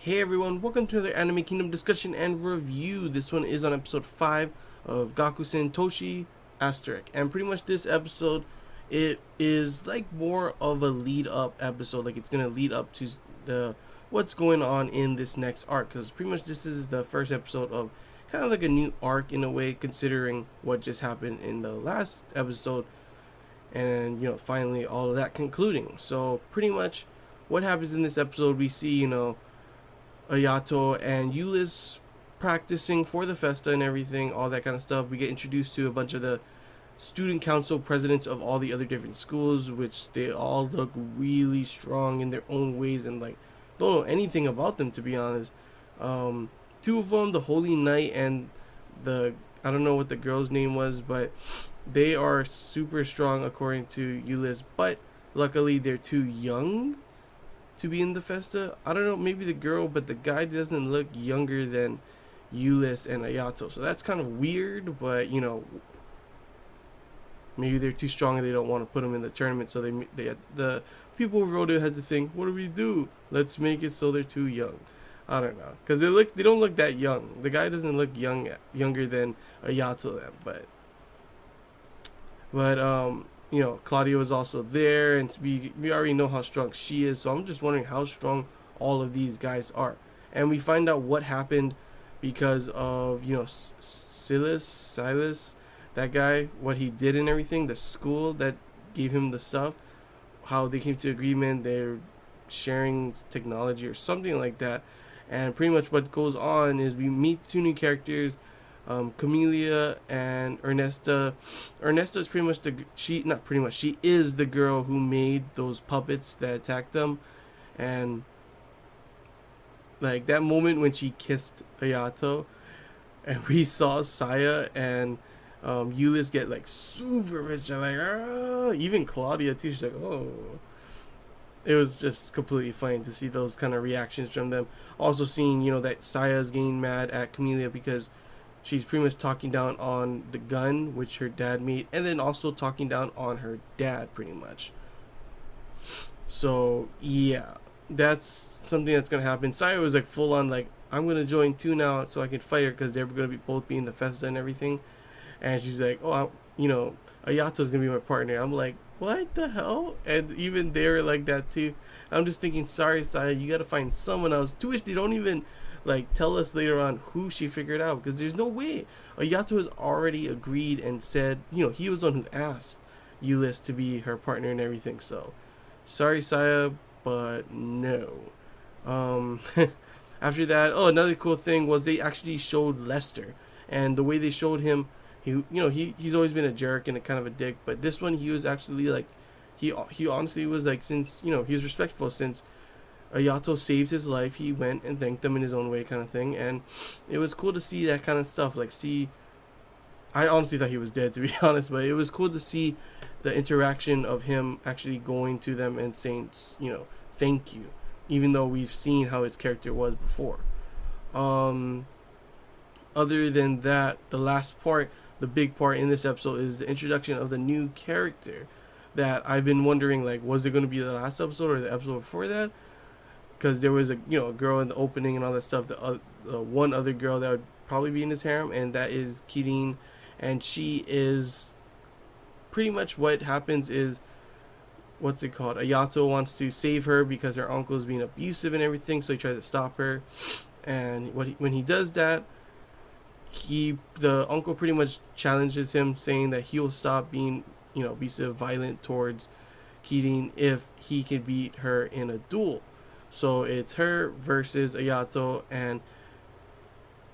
Hey everyone, welcome to another Anime Kingdom discussion and review. This one is on episode 5 of Gakusen Toshi Asterisk. And pretty much this episode, it is like more of a lead up episode. Like it's going to lead up to the what's going on in this next arc. Because pretty much this is the first episode of kind of like a new arc in a way, considering what just happened in the last episode. And, finally all of that concluding. So pretty much what happens in this episode, we see, Ayato and Yulis practicing for the festa and everything, all that kind of stuff. We get introduced to a bunch of the student council presidents of all the other different schools, which they all look really strong in their own ways and like don't know anything about them, to be honest. Two of them, the Holy Knight and the I don't know what the girl's name was, but they are super strong according to Yulis, but luckily they're too young to be in the festa. I don't know, maybe the girl, but the guy doesn't look younger than Yulis and Ayato. So that's kind of weird, but maybe they're too strong and they don't want to put them in the tournament. So they had, the people who wrote it had to think, what do we do? Let's make it so they're too young. I don't know, because they don't look that young. The guy doesn't look younger than Ayato then, but Claudia was also there, and we already know how strong she is. So I'm just wondering how strong all of these guys are, and we find out what happened because of Silas, that guy, what he did and everything. The school that gave him the stuff, how they came to agreement. They're sharing technology or something like that, and pretty much what goes on is we meet two new characters. Camellia and Ernesta. Ernesta is pretty much she is the girl who made those puppets that attacked them, and like that moment when she kissed Ayato, and we saw Saya and Yulis get like super rich, and like even Claudia too. She's like, oh. It was just completely funny to see those kind of reactions from them. Also seeing that Saya's getting mad at Camellia because she's pretty much talking down on the gun which her dad made, and then also talking down on her dad pretty much. So yeah, that's something that's gonna happen. Saya was like full on like, I'm gonna join too now so I can fight her because they're gonna be both be in the festa and everything. And she's like, oh, Ayato's gonna be my partner. I'm like, what the hell? And even they were like that too. I'm just thinking, sorry Saya, you gotta find someone else. To which they don't even like tell us later on who she figured out, because there's no way. Ayato has already agreed and said, he was the one who asked Yulis to be her partner and everything. So sorry Saya, but no. um After that, another cool thing was they actually showed Lester, and the way they showed him, he's always been a jerk and a kind of a dick, but this one he was actually like, he honestly was like, since he was respectful, since Ayato saved his life, he went and thanked them in his own way, kind of thing. And it was cool to see that kind of stuff. Like, I honestly thought he was dead, to be honest, but it was cool to see the interaction of him actually going to them and saying, thank you, even though we've seen how his character was before. Other than that, the last part, the big part in this episode, is the introduction of the new character that I've been wondering, like, was it going to be the last episode or the episode before that? Because there was a girl in the opening and all that stuff. The one other girl that would probably be in his harem, and that is Kirin, and she is pretty much what happens is, what's it called? Ayato wants to save her because her uncle is being abusive and everything, so he tries to stop her. And when he does that, the uncle pretty much challenges him, saying that he will stop being abusive, violent towards Kirin if he can beat her in a duel. So it's her versus Ayato, and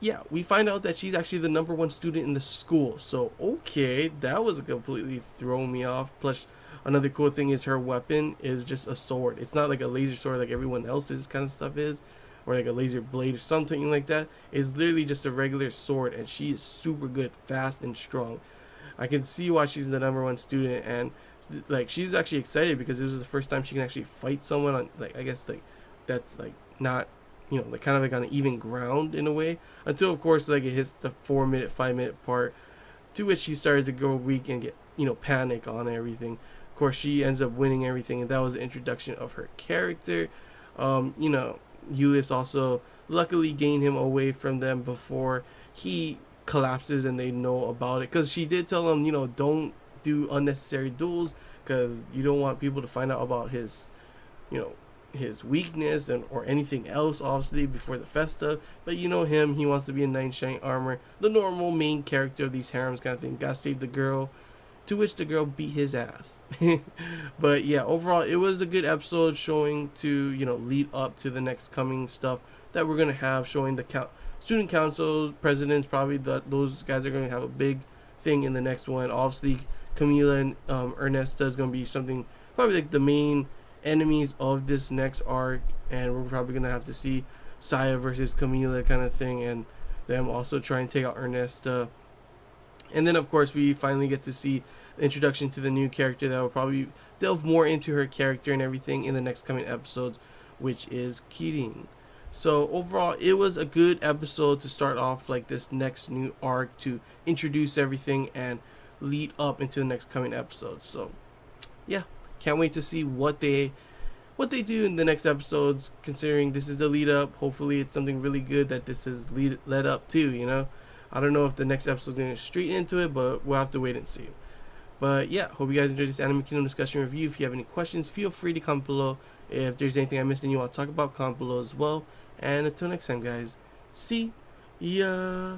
yeah, we find out that she's actually the number one student in the school. So okay, that was completely thrown me off. Plus, another cool thing is her weapon is just a sword. It's not like a laser sword like everyone else's kind of stuff is, or like a laser blade or something like that. It's literally just a regular sword, and she is super good, fast and strong. I can see why she's the number one student, and like she's actually excited because this is the first time she can actually fight someone on, like, I guess like that's like not like kind of like on an even ground in a way, until of course like it hits the 4 minute 5 minute part, to which she started to go weak and get panic on everything. Of course she ends up winning everything, and that was the introduction of her character. Euless also luckily gained him away from them before he collapses and they know about it, because she did tell him, don't do unnecessary duels because you don't want people to find out about his, you know, his weakness and or anything else, obviously, before the festa. But you know him, he wants to be in knight in shining armor, the normal main character of these harems kind of thing. Gotta save the girl, to which the girl beat his ass. But yeah, overall it was a good episode, showing to lead up to the next coming stuff that we're gonna have, showing the student councils, presidents, probably those guys are gonna have a big thing in the next one. Obviously Camila and Ernesta is gonna be something, probably like the main enemies of this next arc, and we're probably gonna have to see Saya versus Camila kind of thing, and them also try and take out Ernesta. And then of course we finally get to see the introduction to the new character that will probably delve more into her character and everything in the next coming episodes, which is Kirin. So overall it was a good episode to start off like this next new arc, to introduce everything and lead up into the next coming episodes. So yeah, can't wait to see what they do in the next episodes, considering this is the lead up. Hopefully it's something really good that this has led up to. I don't know if the next episode is going to straight into it, but we'll have to wait and see. But yeah, hope you guys enjoyed this Anime Kingdom discussion review. If you have any questions, feel free to comment below. If there's anything I missed and you want to talk about, comment below as well. And until next time, guys, see ya.